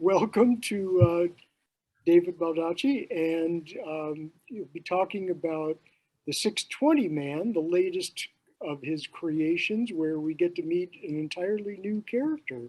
welcome to David Baldacci, and you'll be talking about the 620 Man, the latest of his creations, where we get to meet an entirely new character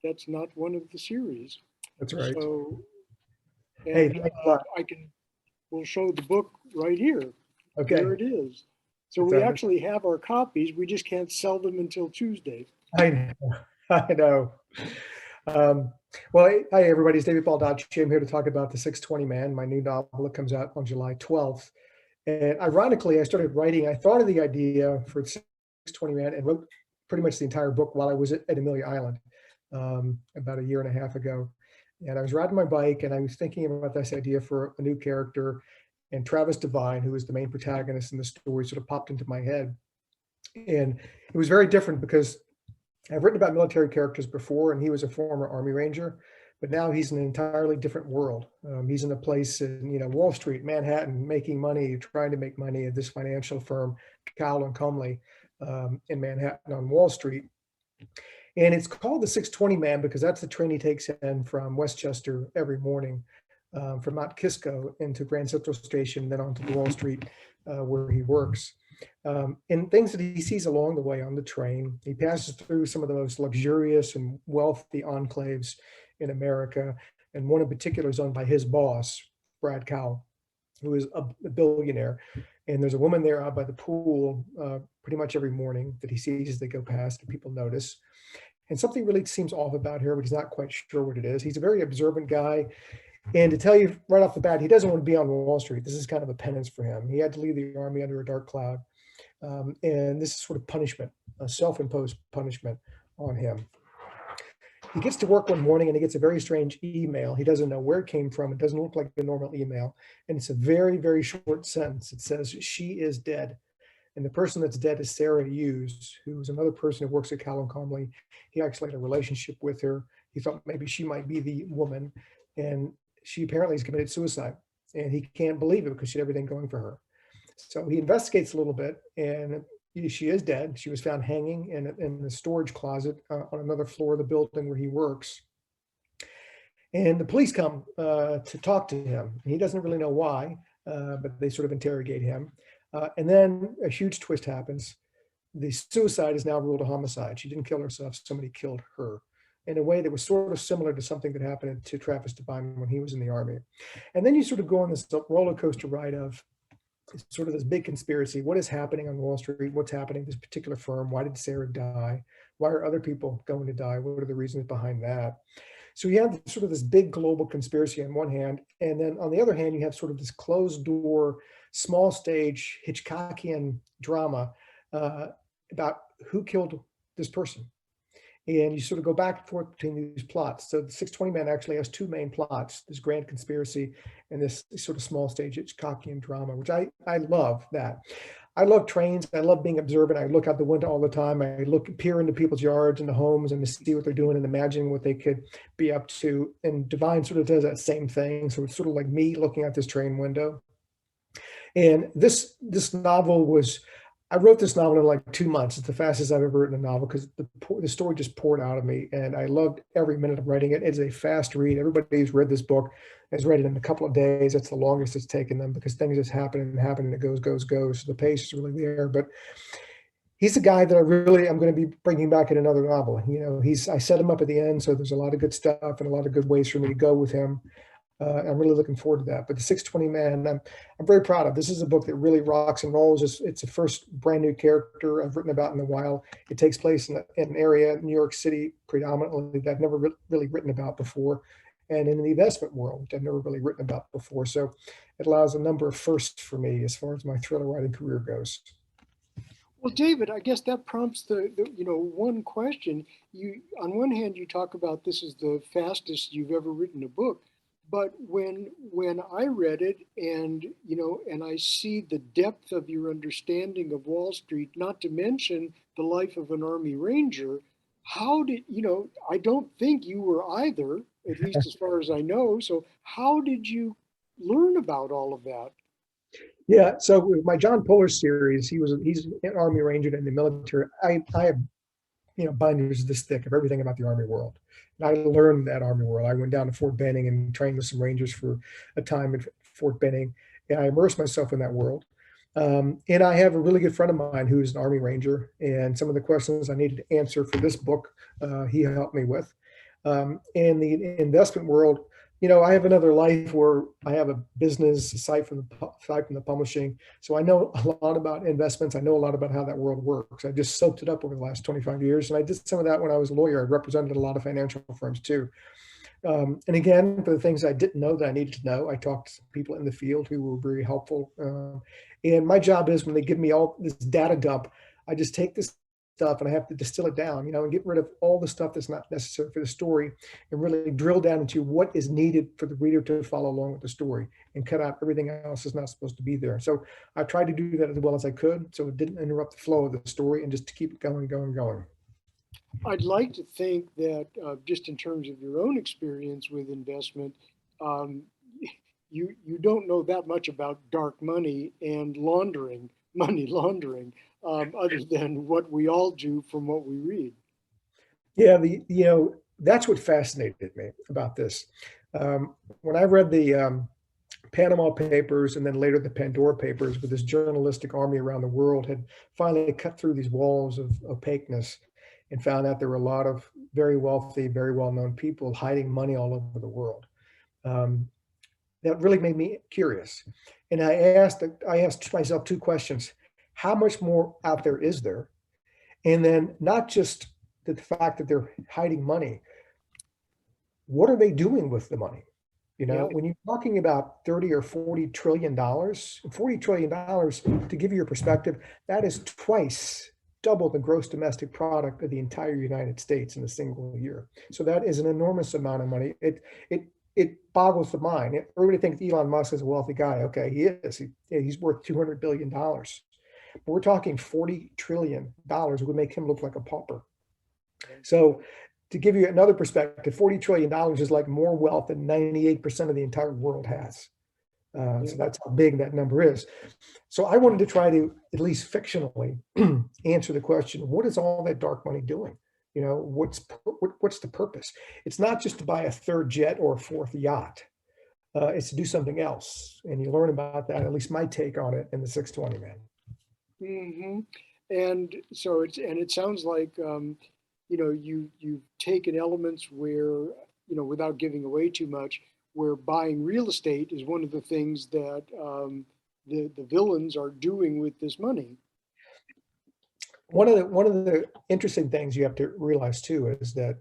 that's not one of the series. That's right. So, Hey, and thanks a lot. we'll show the book right here. Okay. Here it is. So we actually have our copies. We just can't sell them until Tuesday. I know. I know. Well, hi, everybody. It's David Baldacci. I'm here to talk about The 620 Man, my new novel that comes out on July 12th. And ironically, I started writing. I thought of the idea for 620 Man and wrote pretty much the entire book while I was at Amelia Island about a year and a half ago. And I was riding my bike and I was thinking about this idea for a new character. And Travis Devine, who is the main protagonist in the story, sort of popped into my head. And it was very different because I've written about military characters before, and he was a former Army Ranger, but now he's in an entirely different world. He's in a place in, Wall Street, Manhattan, making money, trying to make money at this financial firm, Cowell and Comley, in Manhattan on Wall Street. And it's called the 620 Man because that's the train he takes in from Westchester every morning, from Mount Kisco into Grand Central Station, then onto Wall Street, where he works. And things that he sees along the way on the train. He passes through some of the most luxurious and wealthy enclaves in America. And one in particular is owned by his boss, Brad Cowell, who is a billionaire. And there's a woman there out by the pool pretty much every morning that he sees as they go past and people notice. And something really seems off about her, but he's not quite sure what it is. He's a very observant guy. And to tell you right off the bat, he doesn't want to be on Wall Street. This is kind of a penance for him. He had to leave the Army under a dark cloud. And this is sort of punishment, a self-imposed punishment on him. He gets to work one morning and he gets a very strange email. He doesn't know where it came from. It doesn't look like a normal email. And it's a very, very short sentence. It says, "She is dead." And the person that's dead is Sarah Hughes, who's another person who works at Cowell and Comley. He actually had a relationship with her. He thought maybe she might be the woman. And she apparently has committed suicide. And he can't believe it because she had everything going for her. So he investigates a little bit, and she is dead. She was found hanging in the storage closet on another floor of the building where he works. And the police come to talk to him. He doesn't really know why, but they sort of interrogate him. And then a huge twist happens. The suicide is now ruled a homicide. She didn't kill herself. Somebody killed her in a way that was sort of similar to something that happened to Travis Devine when he was in the Army. And then you sort of go on this roller coaster ride of sort of this big conspiracy. What is happening on Wall Street? What's happening to this particular firm? Why did Sarah die? Why are other people going to die? What are the reasons behind that? So you have sort of this big global conspiracy on one hand, and then on the other hand, you have sort of this closed door, small stage Hitchcockian drama about who killed this person. And you sort of go back and forth between these plots. So the 620 Man actually has two main plots, this grand conspiracy and this sort of small stage Hitchcockian drama, which I love that. I love trains. I love being observant. I look out the window all the time. I peer into people's yards and the homes and to see what they're doing and imagining what they could be up to. And Devine sort of does that same thing. So it's sort of like me looking out this train window. And this novel was, I wrote this novel in like 2 months. It's the fastest I've ever written a novel because the story just poured out of me, and I loved every minute of writing it. It's a fast read. Everybody who's read this book has read it in a couple of days. That's the longest it's taken them because things just happen and happen, and it goes. So the pace is really there. But he's a guy that I'm going to be bringing back in another novel. I set him up at the end, so there's a lot of good stuff and a lot of good ways for me to go with him. I'm really looking forward to that. But the 620 Man, I'm very proud of. This is a book that really rocks and rolls. It's the first brand new character I've written about in a while. It takes place in an area, New York City, predominantly, that I've never really written about before, and in the investment world, which I've never really written about before. So it allows a number of firsts for me as far as my thriller writing career goes. Well, David, I guess that prompts the one question. You, on one hand, you talk about this is the fastest you've ever written a book. But when I read it and I see the depth of your understanding of Wall Street, not to mention the life of an Army Ranger, how did, I don't think you were either, at least as far as I know. So how did you learn about all of that? Yeah, so with my John Puller series, he's an Army Ranger in the military. I have binders this thick of everything about the Army world. And I learned that Army world. I went down to Fort Benning and trained with some Rangers for a time at Fort Benning, and I immersed myself in that world. And I have a really good friend of mine who's an Army Ranger, and some of the questions I needed to answer for this book, he helped me with. In the investment world, I have another life where I have a business aside from the publishing. So I know a lot about investments. I know a lot about how that world works. I just soaked it up over the last 25 years. And I did some of that when I was a lawyer. I represented a lot of financial firms too. And again, for the things I didn't know that I needed to know, I talked to people in the field who were very helpful. And my job is, when they give me all this data dump, I just take this stuff and I have to distill it down, and get rid of all the stuff that's not necessary for the story, and really drill down into what is needed for the reader to follow along with the story, and cut out everything else that's not supposed to be there. So I tried to do that as well as I could, so it didn't interrupt the flow of the story, and just to keep it going, going, going. I'd like to think that just in terms of your own experience with investment, um, you don't know that much about dark money and laundering, money laundering, other than what we all do from what we read. Yeah, that's what fascinated me about this. When I read the Panama Papers, and then later the Pandora Papers, where this journalistic army around the world had finally cut through these walls of opaqueness and found out there were a lot of very wealthy, very well-known people hiding money all over the world. Um, that really made me curious. And I asked myself two questions. How much more out there is there? And then, not just the fact that they're hiding money, what are they doing with the money? Yeah, When you're talking about 30 or 40 trillion dollars, $40 trillion, to give you a perspective, that is twice double the gross domestic product of the entire United States in a single year. So that is an enormous amount of money. It boggles the mind. Everybody thinks Elon Musk is a wealthy guy. Okay, he is. He's worth $200 billion. But we're talking $40 trillion would make him look like a pauper. So, to give you another perspective, $40 trillion is like more wealth than 98% of the entire world has. So that's how big that number is. So I wanted to try to, at least fictionally, answer the question: what is all that dark money doing? What's the purpose? It's not just to buy a third jet or a fourth yacht. It's to do something else, and you learn about that. At least my take on it in the 620 Man. hmm And so it sounds like you've taken elements where, without giving away too much, where buying real estate is one of the things that the villains are doing with this money. One of the interesting things you have to realize too is that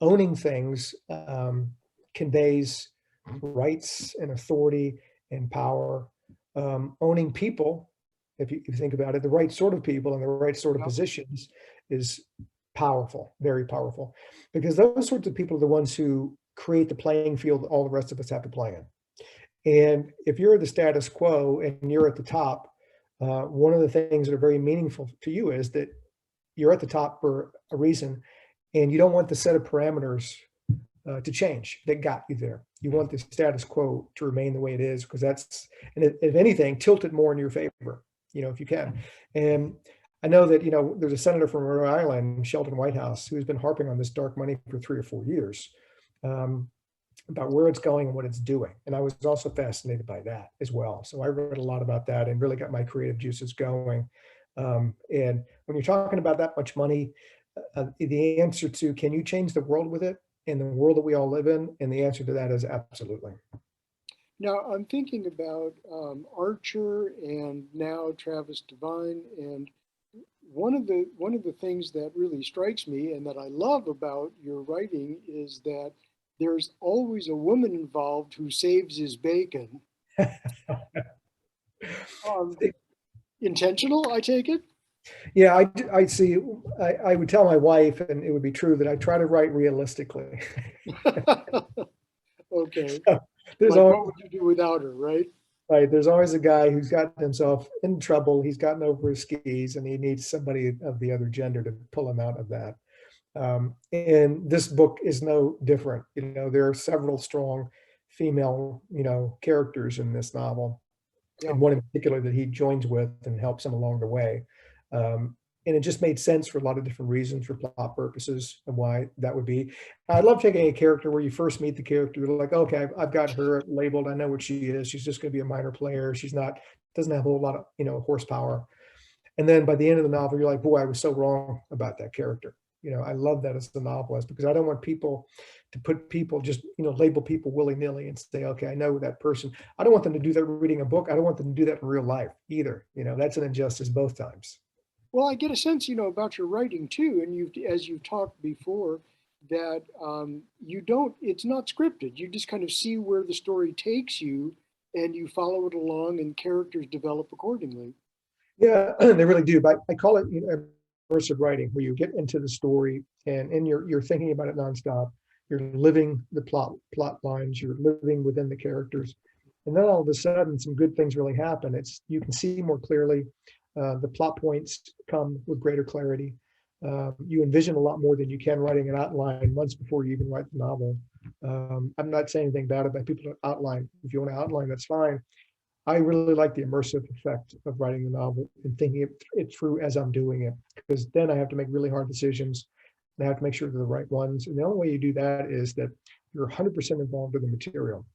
owning things conveys rights and authority and power. Owning people, if you think about it, the right sort of people in the right sort of Yep. positions is powerful, very powerful, because those sorts of people are the ones who create the playing field that all the rest of us have to play in. And if you're the status quo and you're at the top, one of the things that are very meaningful to you is that you're at the top for a reason, and you don't want the set of parameters to change that got you there. You want the status quo to remain the way it is, because and if anything, tilt it more in your favor, if you can. And I know that, there's a senator from Rhode Island, Sheldon Whitehouse, who's been harping on this dark money for 3 or 4 years, about where it's going and what it's doing. And I was also fascinated by that as well. So I read a lot about that and really got my creative juices going. And when you're talking about that much money, the answer to, can you change the world with it in the world that we all live in? And the answer to that is absolutely. Now I'm thinking about Archer and now Travis Devine, and one of the things that really strikes me and that I love about your writing is that there's always a woman involved who saves his bacon. Um, Intentional, I take it. Yeah, I see. I would tell my wife, and it would be true, that I try to write realistically. Okay, So there's like always what would you do without her, right? right. There's always a guy who's gotten himself in trouble. He's gotten over his skis, and he needs somebody of the other gender to pull him out of that. And this book is no different. There are several strong female, characters in this novel, Yeah. and one in particular that he joins with and helps him along the way. and it just made sense for a lot of different reasons, for plot purposes, and why that would be. I love taking a character where you first meet the character, you're like, okay, I've got her labeled. I know what she is. She's just going to be a minor player. She's not, doesn't have a whole lot of, horsepower. And then by the end of the novel, you're like, boy, I was so wrong about that character. I love that as a novelist, because I don't want people to put people, just, label people willy-nilly and say, okay, I know that person. I don't want them to do that reading a book. I don't want them to do that in real life either. That's an injustice both times. Well, I get a sense, about your writing too, and as you've talked before, that you don't. It's not scripted. You just kind of see where the story takes you, and you follow it along, and characters develop accordingly. Yeah, they really do. But I call it, immersive writing, where you get into the story and you're thinking about it nonstop. You're living the plot lines. You're living within the characters, and then all of a sudden, some good things really happen. You can see more clearly. The plot points come with greater clarity. You envision a lot more than you can writing an outline months before you even write the novel. I'm not saying anything bad about people that outline. If you want to outline, that's fine. I really like the immersive effect of writing the novel and thinking it through as I'm doing it, because then I have to make really hard decisions. And I have to make sure they're the right ones. And the only way you do that is that you're 100% involved in the material.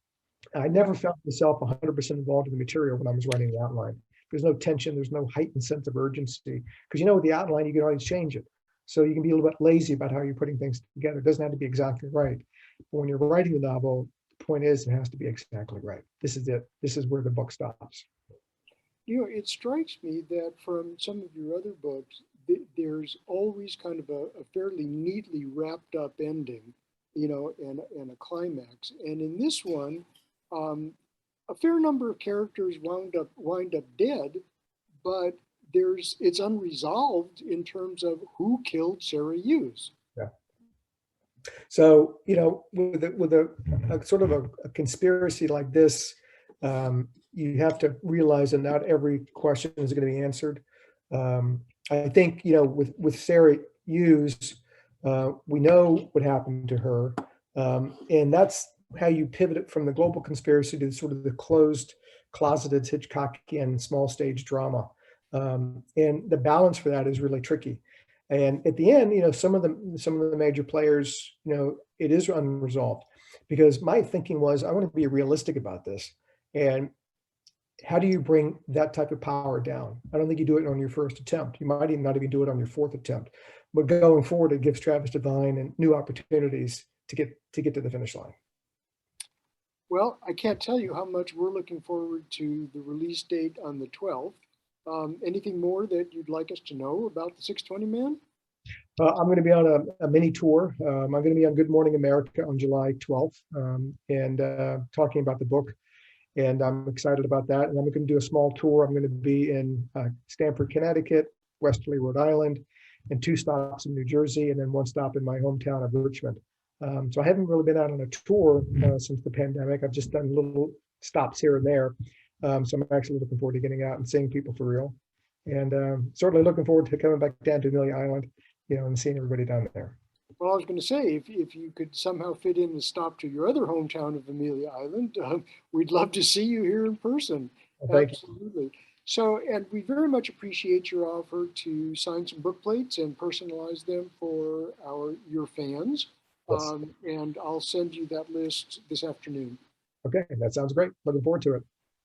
I never felt myself 100% involved in the material when I was writing the outline. There's no tension. There's no heightened sense of urgency, because with the outline, you can always change it. So you can be a little bit lazy about how you're putting things together. It doesn't have to be exactly right. But when you're writing the novel, the point is it has to be exactly right. This is it. This is where the book stops. It strikes me that from some of your other books, there's always kind of a fairly neatly wrapped up ending, and a climax. And in this one, um, a fair number of characters wind up dead, but it's unresolved in terms of who killed Sarah Hughes. Yeah. So, with a sort of a conspiracy like this, you have to realize that not every question is going to be answered. I think, with Sarah Hughes, we know what happened to her. And that's how you pivot it from the global conspiracy to sort of the closed, closeted Hitchcockian small stage drama. And the balance for that is really tricky. And at the end, some of the major players, it is unresolved, because my thinking was I want to be realistic about this. And how do you bring that type of power down? I don't think you do it on your first attempt. You might even not even do it on your fourth attempt. But going forward, it gives Travis Devine and new opportunities to get to the finish line. Well, I can't tell you how much we're looking forward to the release date on the 12th. Anything more that you'd like us to know about the 620 Man? I'm going to be on a mini tour. I'm going to be on Good Morning America on July 12th, and talking about the book. And I'm excited about that. And I'm going to do a small tour. I'm going to be in Stamford, Connecticut, Westerly, Rhode Island, and 2 stops in New Jersey, and then 1 stop in my hometown of Richmond. So I haven't really been out on a tour since the pandemic. I've just done little stops here and there. So I'm actually looking forward to getting out and seeing people for real. And certainly looking forward to coming back down to Amelia Island, and seeing everybody down there. Well, I was going to say, if you could somehow fit in a stop to your other hometown of Amelia Island, we'd love to see you here in person. Well, thank you. Absolutely. So, and we very much appreciate your offer to sign some book plates and personalize them for your fans. Yes. And I'll send you that list this afternoon. Okay, that sounds great. Looking forward to it.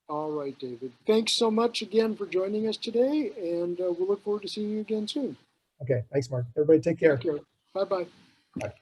All right, David. Thanks so much again for joining us today, and we'll look forward to seeing you again soon. Okay, thanks, Mark. Everybody take care. Bye-bye. Bye.